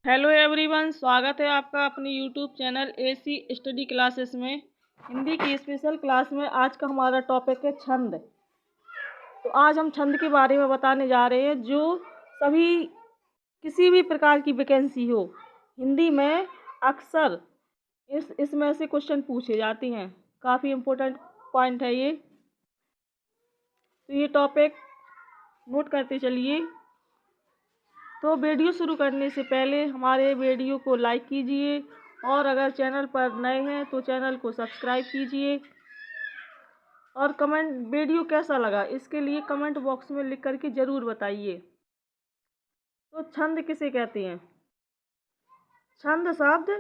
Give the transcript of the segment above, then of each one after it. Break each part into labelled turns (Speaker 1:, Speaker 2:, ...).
Speaker 1: Hello everyone, स्वागत है आपका अपनी YouTube channel AC study classes में। हिंदी की स्पेशल क्लास में आज का हमारा टॉपिक है छंद। तो आज हम छंद के बारे में बताने जा रहे हैं, जो सभी किसी भी प्रकार की वैकेंसी हो हिंदी में अक्सर इसमें से क्वेश्चन पूछे जाते हैं। काफ़ी इम्पोर्टेंट पॉइंट है ये। तो ये टॉपिक नोट करते चलिए। तो वीडियो शुरू करने से पहले हमारे वीडियो को लाइक कीजिए और अगर चैनल पर नए हैं तो चैनल को सब्सक्राइब कीजिए। और कमेंट वीडियो कैसा लगा इसके लिए कमेंट बॉक्स में लिख करके ज़रूर बताइए। तो छंद किसे कहते हैं? छंद शब्द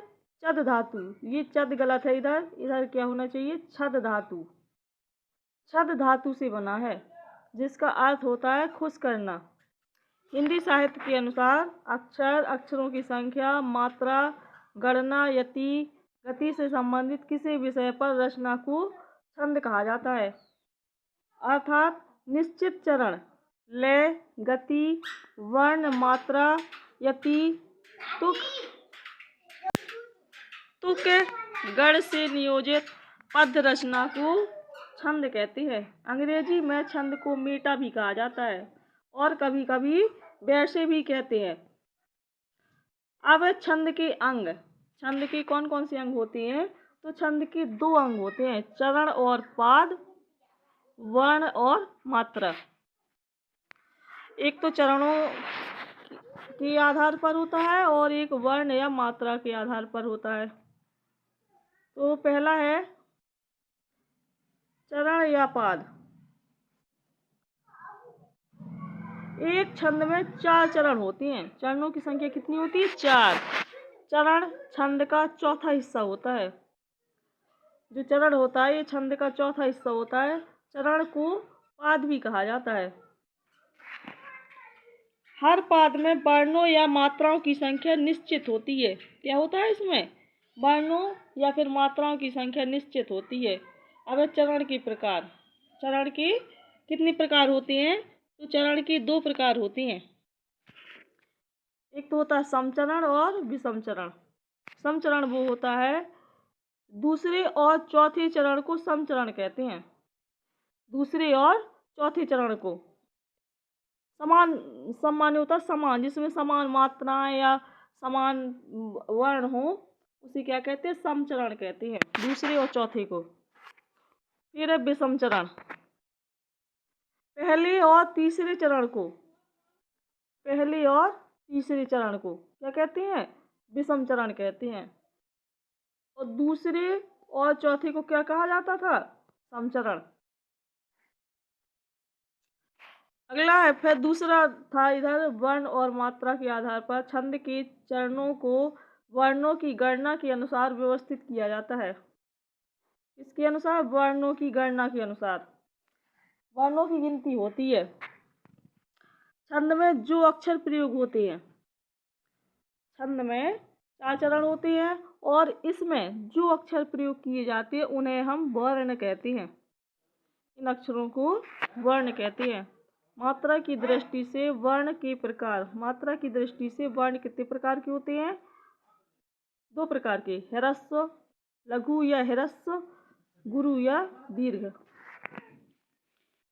Speaker 1: चद धातु, ये चद गलत है, इधर क्या होना चाहिए? छद धातु। छद धातु से बना है जिसका अर्थ होता है खुश करना। हिंदी साहित्य के अनुसार अक्षर, अक्षरों की संख्या, मात्रा, गणना, यति, गति से संबंधित किसी विषय पर रचना को छंद कहा जाता है। अर्थात निश्चित चरण, लय, गति, वर्ण, मात्रा, यति, तुक, गण से नियोजित पद रचना को छंद कहते हैं। अंग्रेजी में छंद को मेटा भी कहा जाता है और कभी कभी वैसे भी कहते हैं। अब छंद के अंग, छंद के कौन कौन से अंग होते हैं? तो छंद के 2 अंग होते हैं, चरण और पाद, वर्ण और मात्रा। एक तो चरणों के आधार पर होता है और एक वर्ण या मात्रा के आधार पर होता है। तो पहला है चरण या पाद। एक छंद में 4 चरण होते हैं। चरणों की संख्या कितनी होती है? 4। चरण छंद का चौथा हिस्सा होता है। जो चरण होता है ये छंद का चौथा हिस्सा होता है। चरण को पाद भी कहा जाता है। हर पाद में वर्णों या मात्राओं की संख्या निश्चित होती है। क्या होता है इसमें? वर्णों या फिर मात्राओं की संख्या निश्चित होती है। अब चरण के प्रकार। चरण के कितने प्रकार होते हैं? तो चरण के 2 प्रकार होते हैं। एक तो होता है समचरण और विषम चरण। समचरण वो होता है, दूसरे और चौथे चरण को समचरण कहते हैं। दूसरे और चौथे चरण को समान होता है, समान, जिसमें समान मात्राएं या समान वर्ण हो उसे क्या कहते हैं? समचरण कहते हैं, दूसरे और चौथे को। फिर है विषम चरण। पहले और तीसरे चरण को क्या कहते हैं? विषम चरण कहते हैं। और दूसरे और चौथे को क्या कहा जाता था? समचरण। अगला है फिर दूसरा था इधर वर्ण और मात्रा के आधार पर छंद के चरणों को वर्णों की गणना के अनुसार व्यवस्थित किया जाता है। इसके अनुसार वर्णों की गणना के अनुसार वर्णों की गिनती होती है। छंद में जो अक्षर प्रयोग होते हैं, छंद में 4 चरण होते हैं और इसमें जो अक्षर प्रयोग किए जाते हैं उन्हें हम वर्ण कहते हैं। इन अक्षरों को वर्ण कहते हैं। मात्रा की दृष्टि से वर्ण के प्रकार। मात्रा की दृष्टि से वर्ण कितने प्रकार के होते हैं? 2 प्रकार के, ह्रस्व लघु या ह्रस्व, गुरु या दीर्घ।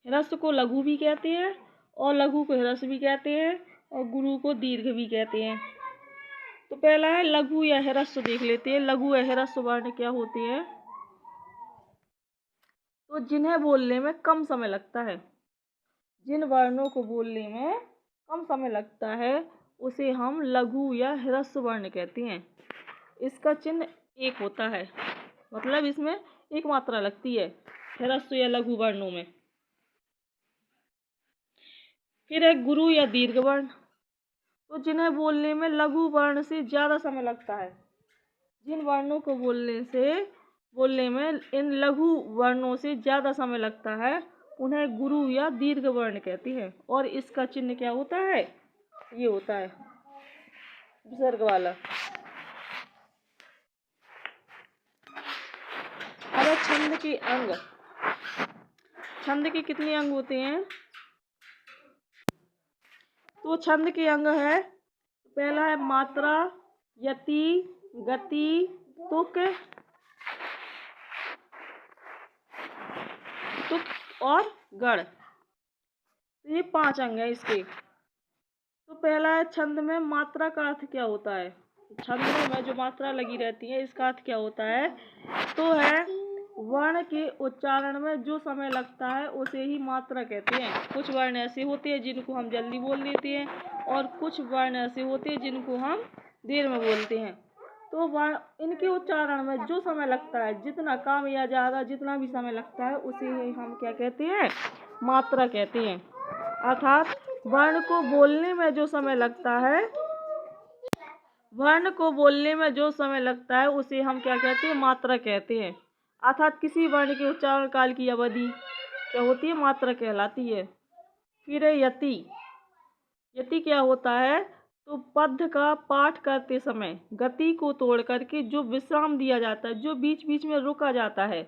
Speaker 1: ह्रस्व को लघु भी कहते हैं और लघु को ह्रस्व भी कहते हैं और गुरु को दीर्घ भी कहते हैं। तो पहला है लघु या ह्रस्व, देख लेते हैं। लघु या ह्रस्व वर्ण क्या होते हैं? तो जिन्हें बोलने में कम समय लगता है, जिन वर्णों को बोलने में कम समय लगता है उसे हम लघु या ह्रस्व वर्ण कहते हैं। इसका चिन्ह एक होता है, मतलब इसमें एक मात्रा लगती है ह्रस्व या लघु वर्णों में। फिर है गुरु या दीर्घ वर्ण। तो जिन्हें बोलने में लघु वर्ण से ज़्यादा समय लगता है, जिन वर्णों को बोलने में इन लघु वर्णों से ज़्यादा समय लगता है उन्हें गुरु या दीर्घ वर्ण कहते हैं। और इसका चिन्ह क्या होता है? ये होता है विसर्ग वाला। अब छंद के अंग। छंद के कितने अंग होते हैं? तो छंद के अंग है, पहला है मात्रा, यति, गति, तुक, और गढ़। ये 5 अंग है इसके। तो पहला है छंद में मात्रा का अर्थ क्या होता है। छंदों में जो मात्रा लगी रहती है इसका अर्थ क्या होता है, तो है वर्ण के उच्चारण में जो समय लगता है उसे ही मात्रा कहते हैं। कुछ वर्ण ऐसे होते हैं जिनको हम जल्दी बोल लेते हैं और कुछ वर्ण ऐसे होते हैं जिनको हम देर में बोलते हैं। तो वर्ण इनके उच्चारण में जो समय लगता है, जितना कम या ज़्यादा जितना भी समय लगता है उसे ही हम क्या कहते हैं, मात्रा कहते हैं। अर्थात वर्ण को बोलने में जो समय लगता है, वर्ण को बोलने में जो समय लगता है उसे हम क्या कहते हैं, मात्रा कहते हैं। अर्थात किसी वर्ण के उच्चारण काल की अवधि क्या होती है, मात्रा कहलाती है। फिर है यति। यति क्या होता है, तो पद्य का पाठ करते समय गति को तोड़ करके जो विश्राम दिया जाता है, जो बीच बीच में रुका जाता है,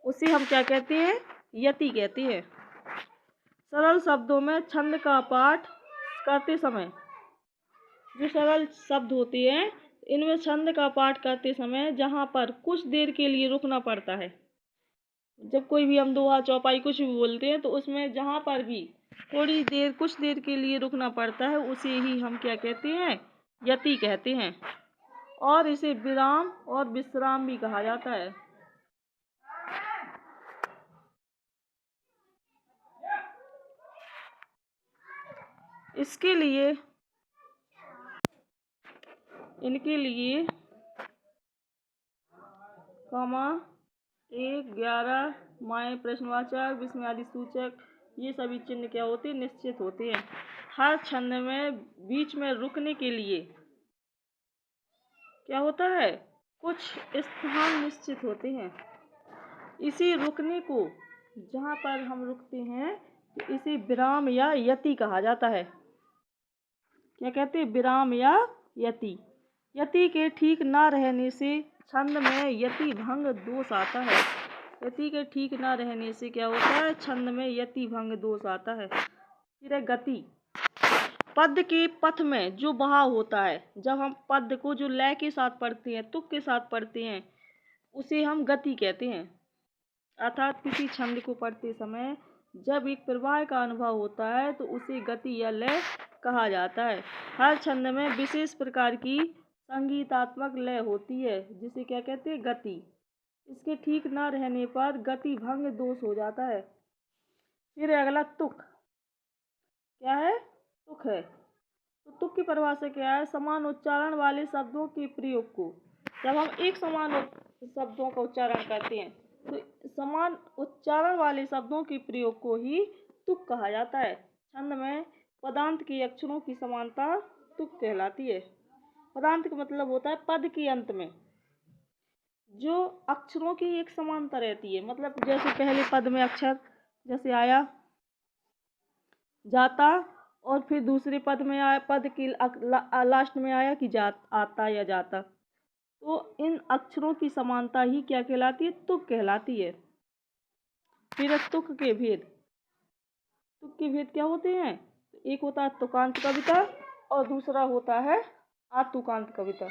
Speaker 1: उसे हम क्या कहते हैं, यति कहते हैं। सरल शब्दों में छंद का पाठ करते समय जो सरल शब्द होते हैं, इनमें छंद का पाठ करते समय जहाँ पर कुछ देर के लिए रुकना पड़ता है, जब कोई भी हम दोहा चौपाई कुछ भी बोलते हैं तो उसमें जहाँ पर भी थोड़ी देर कुछ देर के लिए रुकना पड़ता है उसे ही हम क्या कहते हैं, यति कहते हैं। और इसे विराम और विश्राम भी कहा जाता है। इनके लिए कॉमा 1, 11, माए, प्रश्नवाचक, विस्मयादि सूचक, ये सभी चिन्ह क्या होते हैं, निश्चित होते हैं। हर छंद में बीच में रुकने के लिए क्या होता है, कुछ स्थान निश्चित होते हैं। इसी रुकने को जहाँ पर हम रुकते हैं तो इसे विराम या यति कहा जाता है। क्या कहते हैं, विराम या यति। यति के ठीक ना रहने से छंद में यति भंग दोष आता है। यति के ठीक ना रहने से क्या होता है, छंद में यति भंग दोष आता है। फिर है गति। पद्य के पथ में जो बहाव होता है, जब हम पद्य को जो लय के साथ पढ़ते हैं, तुक के साथ पढ़ते हैं, उसे हम गति कहते हैं। अर्थात किसी छंद को पढ़ते समय जब एक प्रवाह का अनुभव होता है तो उसे गति या लय कहा जाता है। हर छंद में विशेष प्रकार की संगीतात्मक लय होती है जिसे क्या कहते हैं, गति। इसके ठीक ना रहने पर गति भंग दोष हो जाता है। फिर अगला तुक। क्या है, तुक है। तो तुक की परिभाषा क्या है, समान उच्चारण वाले शब्दों के प्रयोग को, जब हम एक समान शब्दों का उच्चारण करते हैं तो समान उच्चारण वाले शब्दों के प्रयोग को ही तुक कहा जाता है। छंद में पदांत के अक्षरों की समानता तुक कहलाती है। पदांत का मतलब होता है पद के अंत में जो अक्षरों की एक समानता रहती है। मतलब जैसे पहले पद में अक्षर जैसे आया जाता और फिर दूसरे पद में आया, पद की लास्ट में आया कि आता या जाता, तो इन अक्षरों की समानता ही क्या कहलाती है, तुक कहलाती है। फिर तुक के भेद। तुक के भेद क्या होते हैं, एक होता है तुकांत कविता और दूसरा होता है आतुकांत कविता।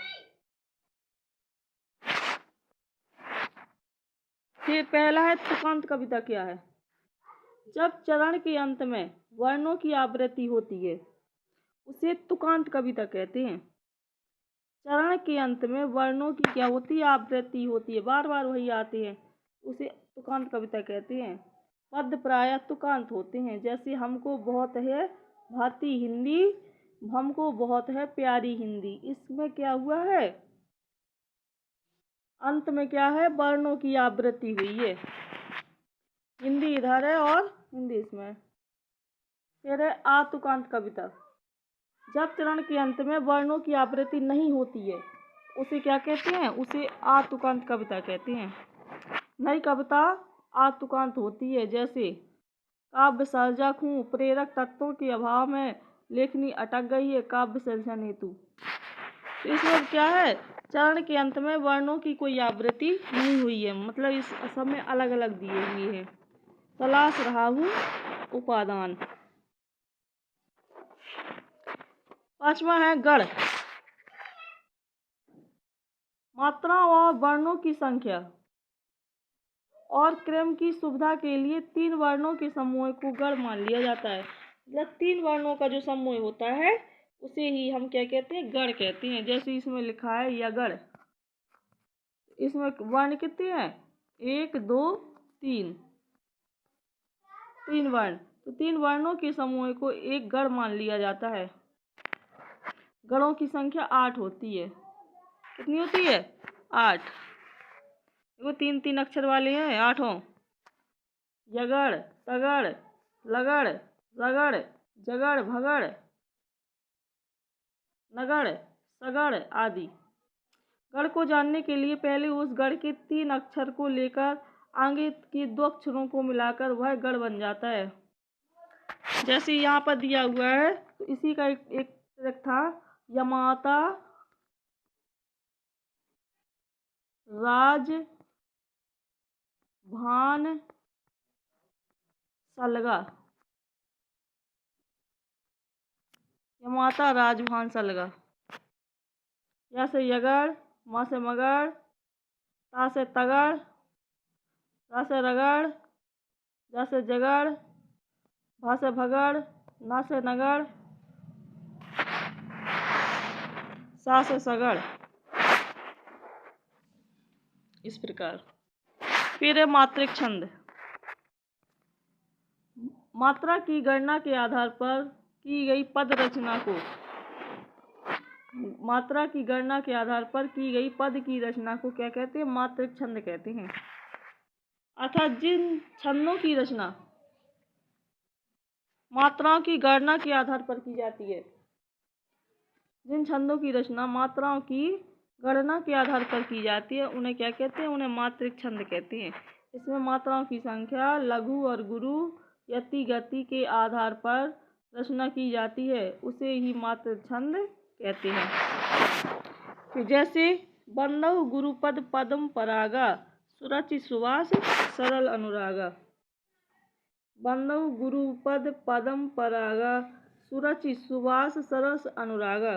Speaker 1: फिर पहला है तुकांत कविता। क्या है, जब चरण के अंत में वर्णों की आवृत्ति होती है उसे तुकांत कविता कहते हैं। चरण के अंत में वर्णों की क्या होती है, आवृत्ति होती है, बार बार वही आते हैं, उसे तुकांत कविता कहते हैं। पद प्रायः तुकांत होते हैं, जैसे हमको बहुत है भाती हिंदी, हमको बहुत है प्यारी हिंदी। इसमें क्या हुआ है, अंत में क्या है, वर्णों की आवृत्ति हुई है, हिंदी इधर है और हिंदी इसमें। फिर है आतुकांत कविता। जब चरण के अंत में वर्णों की आवृत्ति नहीं होती है उसे क्या कहते हैं, उसे आतुकांत कविता कहते हैं। नई कविता आतुकांत होती है, जैसे काव्य सर्जक हूँ, प्रेरक तत्वों के अभाव में लेखनी अटक गई है काव्य सर्जन हेतु। तो इसमें क्या है, चरण के अंत में वर्णों की कोई आवृत्ति नहीं हुई है, मतलब इस सब में अलग अलग दिए हुए हैं। तलाश रहा हूँ उपादान। 5वां है गढ़। मात्रा और वर्णों की संख्या और क्रम की सुविधा के लिए 3 वर्णों के समूह को गढ़ मान लिया जाता है। मतलब 3 वर्णों का जो समूह होता है उसे ही हम क्या कहते हैं, गढ़ कहते हैं। जैसे इसमें लिखा है यगढ़, इसमें वर्ण कितने हैं, 1 2 3, 3 वर्ण। तो 3 वर्णों के समूह को एक गढ़ मान लिया जाता है। गढ़ों की संख्या 8 होती है। कितनी होती है, 8। देखो 3 3 अक्षर वाले हैं, 8 यगढ़, तगड़, लगड़, रगड़, जगड़, भगड़, नगड़, सगड़ आदि। गढ़ को जानने के लिए पहले उस गढ़ के 3 अक्षर को लेकर आगे के 2 अक्षरों को मिलाकर वह गढ़ बन जाता है। जैसे यहाँ पर दिया हुआ है, तो इसी का एक ट्रिक था, यमाता राज भान सलगा, यमाता राजभान सलगा। यहाँ से यगढ़, माँ से मगड़, ता से तगड़, रा से रगड़, जा से जगड़, भा से भगड़, ना से नगड़, सा से सगड़। इस प्रकार। फिर है मात्रिक छंद। मात्रा की गणना के आधार पर की गई पद रचना को, मात्रा की गणना के आधार पर की गई पद की रचना को क्या कहते हैं, मात्रिक छंद कहते हैं। अर्थात जिन छंदों की रचना मात्राओं की गणना के आधार पर की जाती है, जिन छंदों की रचना मात्राओं की गणना के आधार पर की जाती है, उन्हें क्या कहते हैं, उन्हें मात्रिक छंद कहते हैं। इसमें मात्राओं की संख्या, लघु और गुरु, यति गति के आधार पर रचना की जाती है, उसे ही मात्रिक छंद कहते हैं। जैसे बंदौ गुरुपद पदम परागा, सुरचि सुवास सरल अनुरागा। बंदौ गुरुपद पदम परागा, सुरचि सुवास सरस अनुरागा।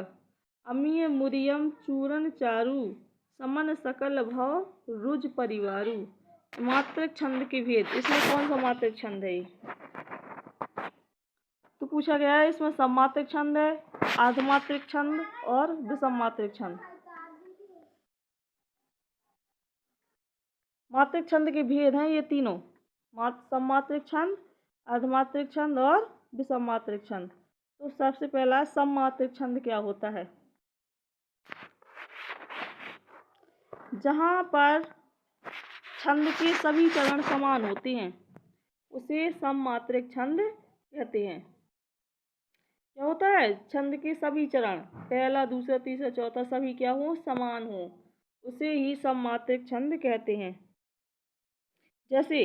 Speaker 1: अमीय मुरियम चूरन चारु, समन सकल भव रुज परिवारु। मात्रिक छंद के भेद। इसमें कौन सा मात्रिक छंद है, तो पूछा गया है। इसमें सममात्रिक छंद है, अर्धमात्रिक छंद और विषम मात्रिक छंद। मात्रिक छंद के भेद हैं ये तीनों, सममात्रिक छंद, अर्धमात्रिक छंद और विषम मात्रिक छंद। तो सबसे पहला सममात्रिक छंद क्या होता है, जहाँ पर छंद के सभी चरण समान होते हैं उसे सममात्रिक छंद कहते हैं। क्या होता है, छंद के सभी चरण, पहला दूसरा तीसरा चौथा सभी क्या हो, समान हो, उसे ही सममात्रिक छंद कहते हैं। जैसे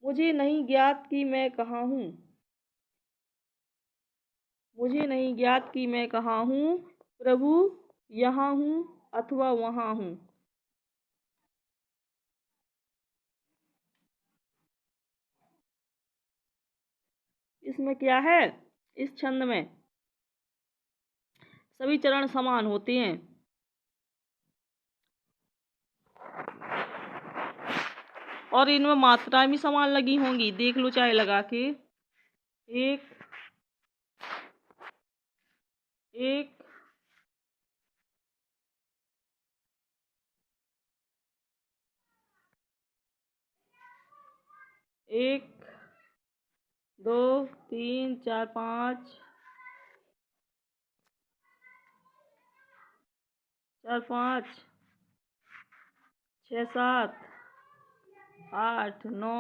Speaker 1: मुझे नहीं ज्ञात कि मैं कहाँ हूँ, मुझे नहीं ज्ञात कि मैं कहाँ हूँ, प्रभु यहाँ हूँ अथवा वहाँ हूँ। इसमें क्या है, इस छंद में सभी चरण समान होते हैं। और इनमें मात्राएं भी समान लगी होंगी, देख लो चाहे लगा के। एक एक, एक, 2 3 4 5, 4 5 6 7 8 9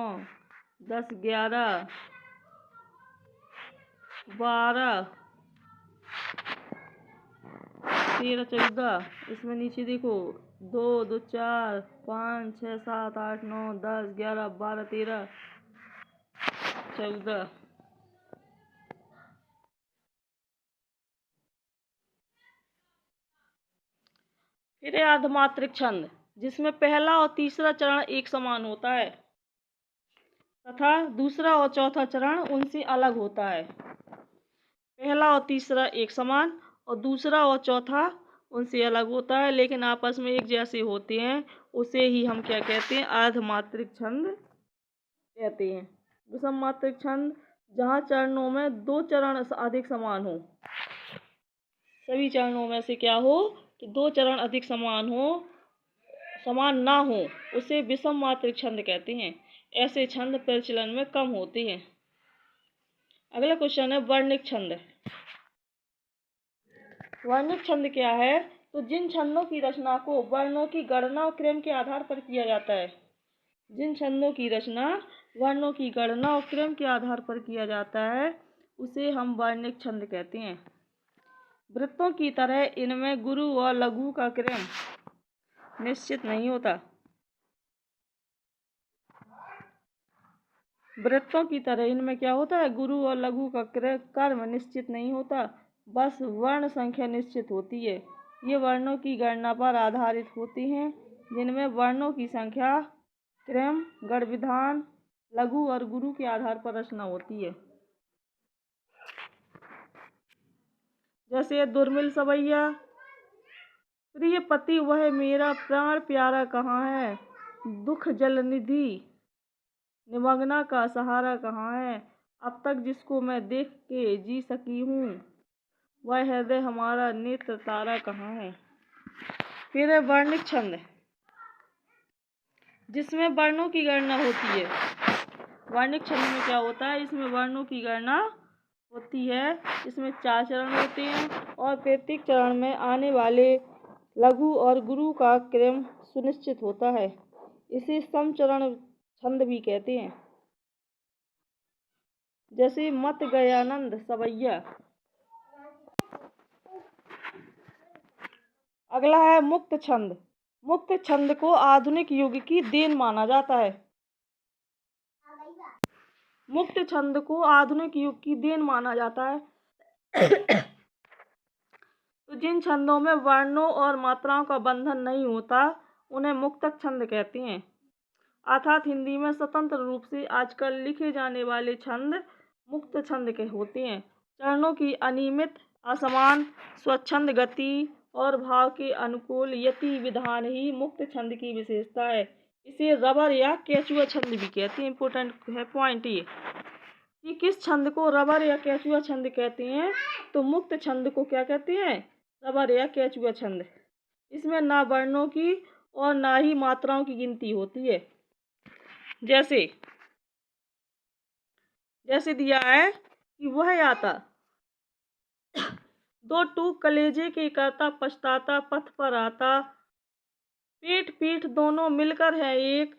Speaker 1: 10 11 12 13 14। इसमें नीचे देखो 2 2 4 5 6 7 8 9 10 11 12 13 14। फिर अर्धमात्रिक छंद, जिसमें पहला और तीसरा चरण एक समान होता है तथा दूसरा और चौथा चरण उनसे अलग होता है। पहला और तीसरा एक समान और दूसरा और चौथा उनसे अलग होता है, लेकिन आपस में एक जैसे होते हैं। उसे ही हम क्या कहते हैं? अर्धमात्रिक छंद कहते हैं। विषम मात्रिक छंद जहाँ चरणों में 2 चरण अधिक समान हो, सभी चरणों में से क्या हो कि 2 चरण अधिक समान ना हो, उसे विषम मात्रिक छंद कहते हैं। ऐसे छंद प्रचलन में कम होते हैं। अगला क्वेश्चन है वर्णिक छंद। वर्णिक छंद क्या है? तो जिन छंदों की रचना को वर्णों की गणना और क्रम के आधार पर किया जाता है, जिन छंदों की रचना वर्णों की गणना और क्रम के आधार पर किया जाता है, उसे हम वर्णिक छंद कहते हैं। वृत्तों की तरह इनमें गुरु और लघु का क्रम निश्चित नहीं होता। वृत्तों की तरह इनमें क्या होता है? गुरु और लघु का क्रम निश्चित नहीं होता, बस वर्ण संख्या निश्चित होती है। ये वर्णों की गणना पर आधारित होती हैं, जिनमें वर्णों की संख्या, क्रम, गण विधान, लघु और गुरु के आधार पर रचना होती है। जैसे दुर्मिल सवैया, प्रिय पति वह मेरा प्राण प्यारा कहाँ है, दुख जल निधि निमग्ना का सहारा कहाँ है, अब तक जिसको मैं देख के जी सकी हूँ, वह हृदय हमारा नेत्र तारा कहाँ है। फिर है वर्णिक छंद, जिसमें वर्णों की गणना होती है। वर्णिक छंद में क्या होता है? इसमें वर्णों की गणना होती है। इसमें 4 चरण होते हैं और प्रत्येक चरण में आने वाले लघु और गुरु का क्रम सुनिश्चित होता है। इसे समचरण छंद भी कहते हैं। जैसे मत गयानंद सवैया। अगला है मुक्त छंद। मुक्त छंद को आधुनिक युग की देन माना जाता है। मुक्त छंद को आधुनिक युग की देन माना जाता है। तो जिन छंदों में वर्णों और मात्राओं का बंधन नहीं होता, उन्हें मुक्तक छंद कहते हैं। अर्थात हिंदी में स्वतंत्र रूप से आजकल लिखे जाने वाले छंद मुक्त छंद के होते हैं। चरणों की अनियमित, असमान, स्वच्छंद गति और भाव के अनुकूल यति विधान ही मुक्त छंद की विशेषता है। इसे रबर या केचुआ छंद भी कहते हैं। इंपोर्टेंट है पॉइंट ये कि किस छंद को रबर या केचुआ छंद कहते हैं। तो मुक्त छंद को क्या कहते हैं? रबर या केचुआ छंद। इसमें ना वर्णों की और ना ही मात्राओं की गिनती होती है। जैसे दिया है कि वह आता, 2 टूक कलेजे के करता पछताता पथ पर आता, पीठ पीठ दोनों मिलकर है एक,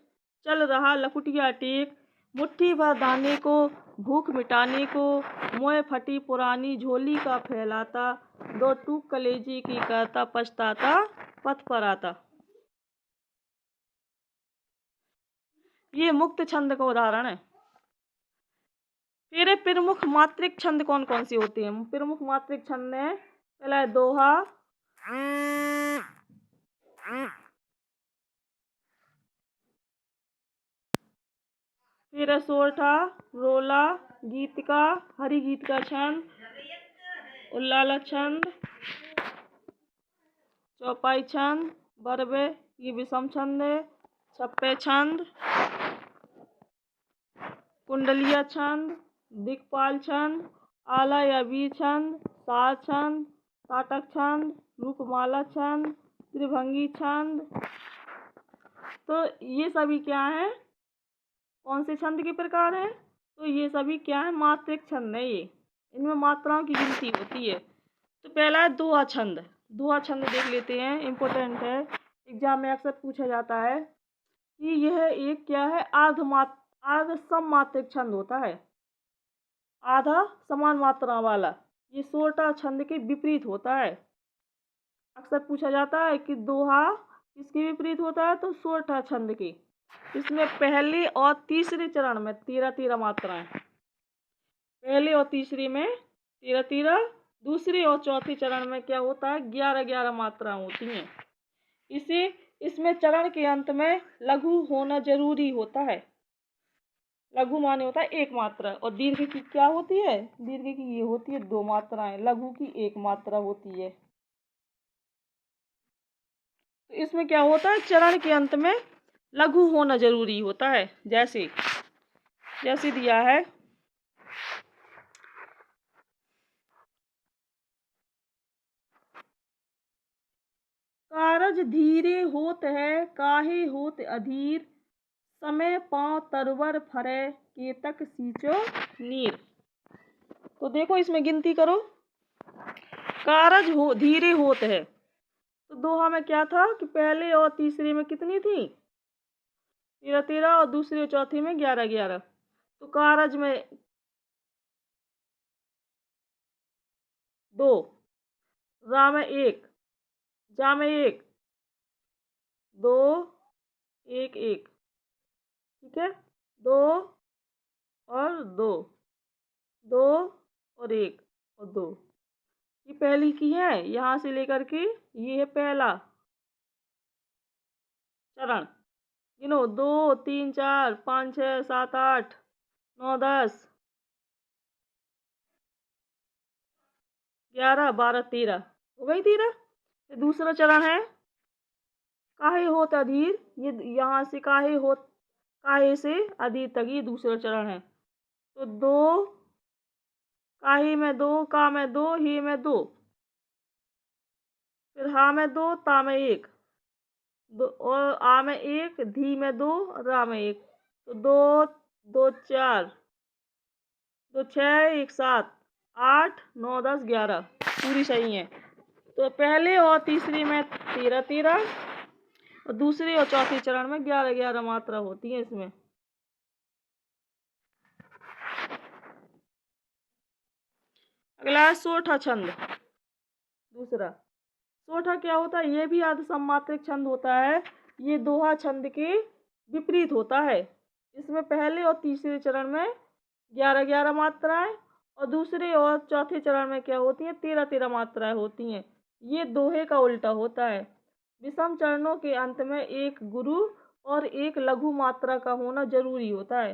Speaker 1: चल रहा लकुटिया टेक, मुट्ठी भर दाने को भूख मिटाने को, मोए फटी पुरानी झोली का फैलाता, 2 टूक कलेजे की करता पछताता पथ पर आता। ये मुक्त छंद का उदाहरण है। फिर प्रमुख मात्रिक छंद कौन कौन से होते हैं? प्रमुख मात्रिक छंद है, पहला है दोहा, फिर है सोरठा, रोला, गीतिका, हरि गीत का छंद, उल्लाला छंद, चौपाई छंद, बरबे ये विषम छंद है, छप्पे छंद, कुंडलिया छंद, दिक्पाल छंद, आला या बी छंद, सार छंद, ताटक छंद, रूपमाला छंद, त्रिभंगी छंद। तो ये सभी क्या हैं? कौन से छंद के प्रकार हैं? तो ये सभी क्या है? मात्रिक छंद है। ये इनमें मात्राओं की गिनती होती है। तो पहला है दोहा छंद। दोहा छंद देख लेते हैं, इम्पोर्टेंट है, एग्जाम में अक्सर पूछा जाता है कि यह एक क्या है? अर्ध सममात्रिक छंद होता है, आधा समान मात्रा वाला। ये सोरठा छंद के विपरीत होता है। अक्सर पूछा जाता है कि दोहा किसके विपरीत होता है? तो सोरठा छंद के। इसमें पहले और तीसरे चरण में 13-13 मात्राएं, पहले और तीसरे में 13-13, दूसरे और चौथे चरण में क्या होता है? 11-11 मात्राएं होती हैं। इसमें चरण के अंत में लघु होना जरूरी होता है। लघु माने होता है एक मात्रा, और दीर्घ की क्या होती है? दीर्घ की ये होती है दो मात्राएं, लघु की एक मात्रा होती है। तो इसमें क्या होता है, चरण के अंत में लघु होना जरूरी होता है। जैसे जैसे दिया है, कारज धीरे होत है, काहे होत अधीर, समय पाँव तरवर फरे, केतक सींचो नीर। तो देखो इसमें गिनती करो, कारज हो धीरे होत है, तो दोहा में क्या था कि पहले और तीसरे में कितनी थी? 13 और दूसरी और चौथी में 11। तो कारज में 2, रा में 1, जा में 1, 2, 1 1, ठीक है, 2 और 2, 2 और 1 और 2, ये पहली की है। यहाँ से लेकर के ये है पहला चरण, गिनो 2 3 4 5 6 7 8 9 10 11 12 13, हो गई 13। दूसरा चरण है काहे होत अधीर, ये यहाँ से काहे से अधीर तक ये दूसरा चरण है। तो 2, काहे में 2, का में 2, हे में 2, फिर हा में 2, ता में 1, और आ में 1, धी में 2, रा में 1। तो 2 2 4, 2 6 1 7 8 9 10 11, पूरी सही है। तो पहले और तीसरी में 13 13, और दूसरी और चौथी चरण में 11 11 मात्रा होती है इसमें। अगला है सोठा छंद। दूसरा सोठा क्या होता है? ये भी अर्ध सम्मात्रिक छंद होता है। ये दोहा छंद के विपरीत होता है। इसमें पहले और तीसरे चरण में 11 11 मात्राएं, और दूसरे और चौथे चरण में क्या होती हैं? 13 13 मात्राएं होती हैं। ये दोहे का उल्टा होता है। विषम चरणों के अंत में एक गुरु और एक लघु मात्रा का होना जरूरी होता है।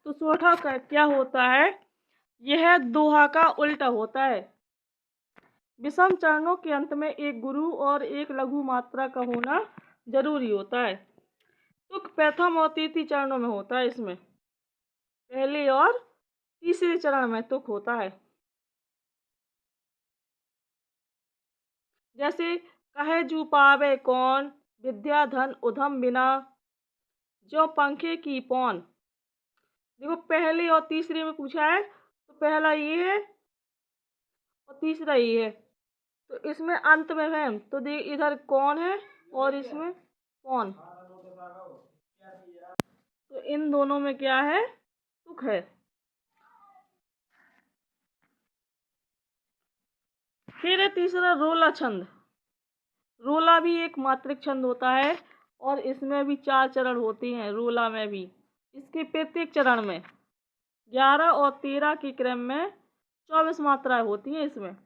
Speaker 1: तो सोठा का क्या होता है? यह दोहा का उल्टा होता है। विषम चरणों के अंत में एक गुरु और एक लघु मात्रा का होना जरूरी होता है। तुक प्रथम और तृतीय चरणों में होता है। इसमें पहले और तीसरे चरण में तुक होता है। जैसे कहे जू पावे कौन, विद्या धन उधम बिना, जो पंखे की पौन। देखो पहले और तीसरे में पूछा है, तो पहला ये है और तीसरा ये है। तो इसमें अंत में है, तो देख इधर कौन है और इसमें कौन, तो इन दोनों में क्या है? तुक है। फिर है तीसरा रोला छंद। रोला भी एक मात्रिक छंद होता है, और इसमें भी 4 चरण होते हैं। रोला में भी इसके प्रत्येक चरण में 11 और 13 के क्रम में 24 मात्राएं होती हैं। इसमें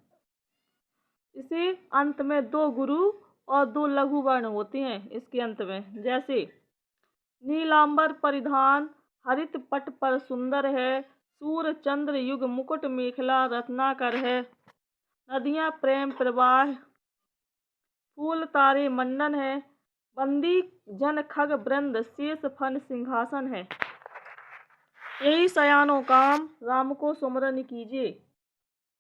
Speaker 1: इसे अंत में 2 गुरु और 2 लघु वर्ण होते हैं इसके अंत में। जैसे नीलांबर परिधान, हरित पट पर सुंदर है, सूर्य चंद्र युग मुकुट मेखला रत्नाकर है, नदियां प्रेम प्रवाह, फूल तारे मंडन है, बंदी जन खग वृंद, शेष फन सिंहासन है। यही सयानो काम, राम को सुमरन कीजिए,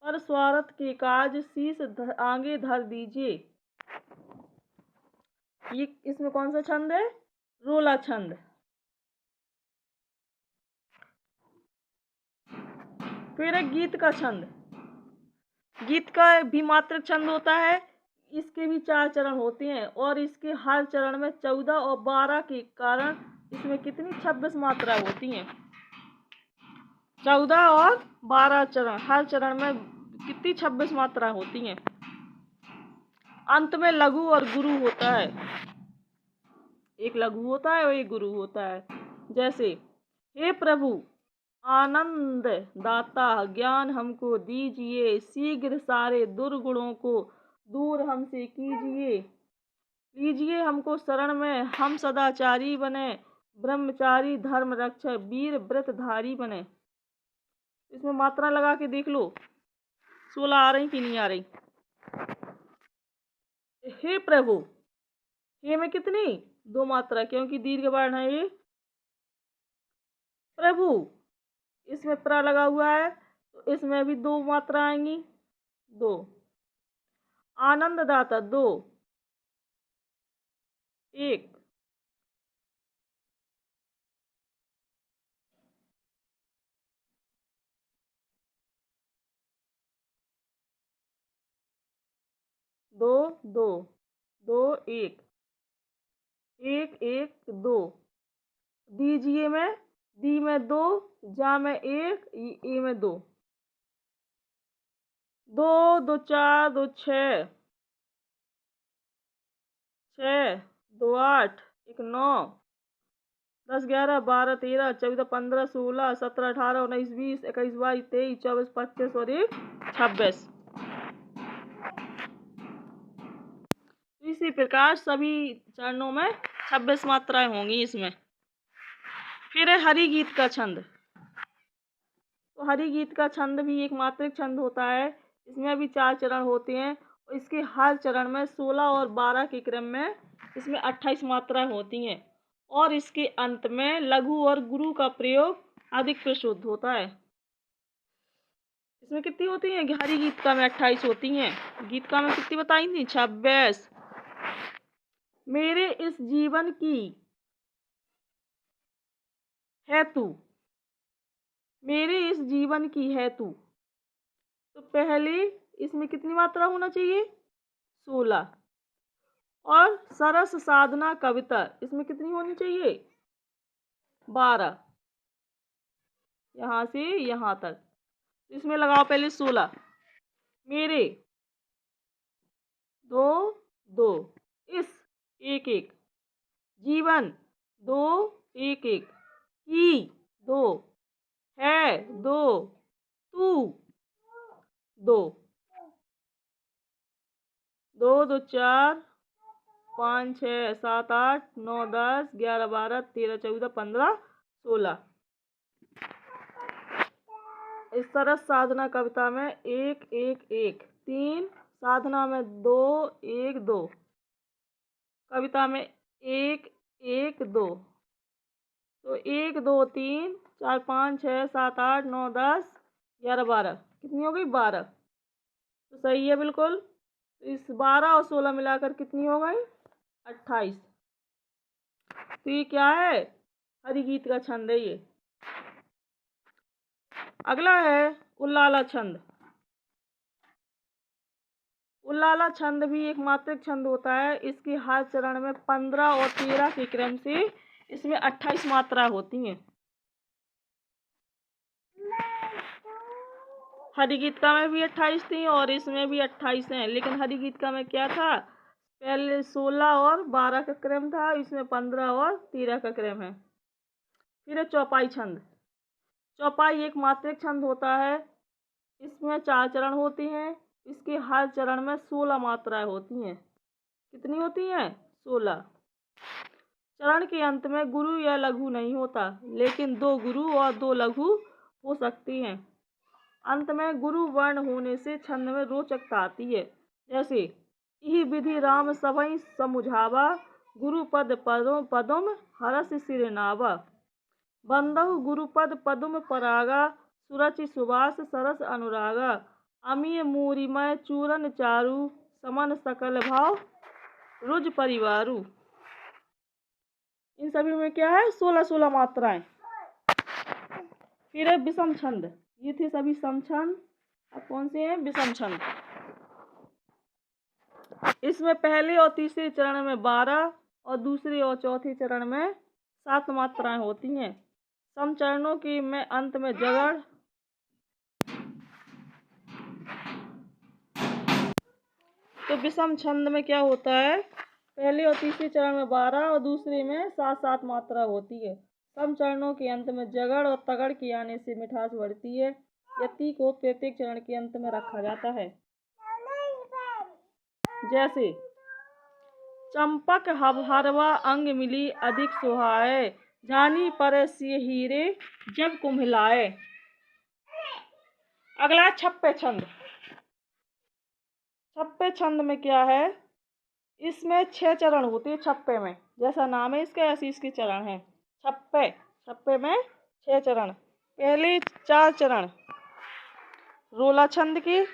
Speaker 1: पर स्वार्थ के काज शीश आगे धर दीजिए। ये इसमें कौन सा छंद है? रोला छंद। फिर है गीत का छंद। गीत का भी मात्रिक छंद होता है। इसके भी 4 चरण होते हैं, और इसके हर चरण में 14 और 12 के कारण इसमें कितनी 26 मात्रा होती हैं। 14 और 12 चरण, हर चरण में कितनी 26 मात्रा होती हैं। अंत में लघु और गुरु होता है। एक लघु होता है और एक गुरु होता है। जैसे हे प्रभु आनंद दाता, ज्ञान हमको दीजिए, शीघ्र सारे दुर्गुणों को दूर हमसे कीजिए, लीजिए हमको शरण में, हम सदाचारी बने, ब्रह्मचारी, धर्म रक्षक, वीर, व्रतधारी बने। इसमें मात्रा लगा के देख लो 16 आ रही कि नहीं आ रही। हे प्रभु, हे में कितनी? 2 मात्रा, क्योंकि दीर्घ वर्ण है ये। प्रभु, इसमें प्रा लगा हुआ है तो इसमें भी 2 मात्रा आएंगी, 2। आनंददाता 2, 1। दो, 2, 2, 1, 1, 1, 2। दीजिए में, दी में 2, जा में 1, ए में 2, 2, 2, 4, 2, 6, 6, 2, 8, 1, 9, 10, 11, 12, 13, 14, 15, 16, 17, 18, 19, 20, 21, 22, 23, 24, 25 और 1, 26। इसी प्रकार सभी चरणों में 26 मात्राएं होंगी इसमें। फिर है हरि गीत का छंद। तो हरि गीत का छंद भी एक मात्रिक छंद होता है। इसमें भी 4 चरण होते हैं और इसके हर चरण में 16 और 12 के क्रम में इसमें 28 मात्राएं होती हैं और इसके अंत में लघु और गुरु का प्रयोग अधिक प्रशुद्ध होता है। इसमें कितनी होती हैं? हरि गीत का में 28 होती हैं। गीत का में कितनी बताई थी? 26। मेरे इस जीवन की है तू, मेरे इस जीवन की है तू। तो पहले इसमें कितनी मात्रा होना चाहिए? 16। और सरस साधना कविता इसमें कितनी होनी चाहिए? 12। यहाँ से यहाँ तक इसमें लगाओ पहले 16। मेरे 2, 2, इस 1, 1, जीवन 2, 1, 1, की 2, है 2, तू 2, 2, 2, 4, 5, 6, 7, 8, 9, 10, 11, 12, 13, 14, 15, 16। इस सरस साधना कविता में 1, 1, 1, 3, साधना में 2, 1, 2, कविता में 1, 1, 2। तो 1, 2, 3, 4, 5, 6, 7, 8, 9, 10, 11, 12 कितनी हो गई? 12। तो सही है बिल्कुल। तो इस 12 और 16 मिलाकर कितनी हो गई? 28। तो ये क्या है? हरि गीत का छंद है ये। अगला है उल्लाला छंद। उल्लाला छंद भी एक मात्रिक छंद होता है। इसके हर चरण में 15 और 13 के क्रम से इसमें 28 मात्रा होती हैं। हरि गीत का में भी 28 थी और इसमें भी 28 हैं, लेकिन हरि गीत का में क्या था? पहले 16 और 12 का क्रम था, इसमें 15 और 13 का क्रम है। फिर है चौपाई छंद। चौपाई एक मात्रिक छंद होता है। इसमें 4 चरण होते हैं। इसके हर चरण में 16 मात्राएं होती हैं। कितनी होती हैं? 16। चरण के अंत में गुरु या लघु नहीं होता, लेकिन 2 गुरु और 2 लघु हो सकती हैं। अंत में गुरु वर्ण होने से छंद में रोचकता आती है। जैसे यही विधि राम सभई समुझावा, गुरु पद पदुम हरस सिर नावा। बंदहु गुरुपद पदुम परागा, सुरचि सुबास सरस अनुरागा। अमीय मूरिमय चूरन चारु, समन सकल भाव रुज परिवारु। इन सभी में क्या है? 16-16 मात्राएं। फिर है विषम छंद। ये थे सभी सम छंद। अब कौन से हैं? विषम छंद। इसमें पहले और तीसरे चरण में 12 और दूसरे और चौथे चरण में 7 मात्राएं होती हैं। सम चरणों की में अंत में जगड़, तो विषम छंद में क्या होता है? पहले और तीसरे चरण में 12 और दूसरे में 7-7 मात्रा होती है। सम चरणों के अंत में जगड़ और तगड़ के आने से मिठास बढ़ती है। यति को प्रत्येक चरण के अंत में रखा जाता है। जैसे चंपक हरवा अंग मिली अधिक सुहाए, जानी परसिय हीरे जब कुम्हिलाए। अगला छप्पे छंद। छप्पे छंद में क्या है, इसमें 6 चरण होते हैं छप्पे में, जैसा नाम है इसका ऐसी इसके चरण है। छप्पे छप्पे में 6 चरण। पहले 4 चरण रोला छंद की,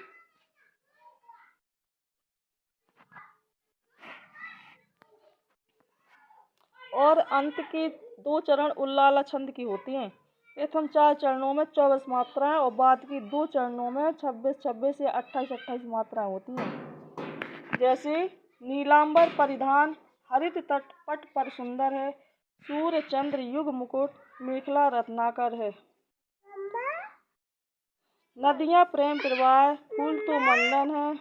Speaker 1: और अंत की 2 चरण उल्लाला छंद की होती हैं। प्रथम 4 चरणों में 24 मात्राएं और बाद की 2 चरणों में 26 या 28 मात्राएं होती हैं। जैसे नीलांबर परिधान हरित तट पट पर सुंदर है, सूर्य चंद्र युग मुकुट मेखला रत्नाकर है। नदियां प्रेम प्रवाह फूल तो मंदन है,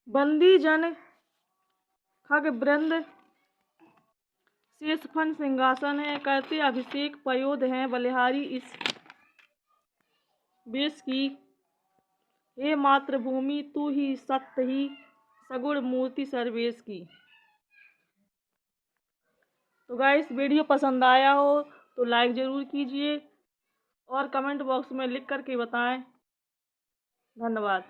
Speaker 1: बंदी जन खग वृंद शेषफन सिंहासन है, करते अभिषेक पयोध है बलिहारी इस वेश की। हे मातृभूमि तू ही सत्य ही सगुण मूर्ति सर्वेश की। तो गाइस वीडियो पसंद आया हो तो लाइक ज़रूर कीजिए और कमेंट बॉक्स में लिख करके बताएं। धन्यवाद।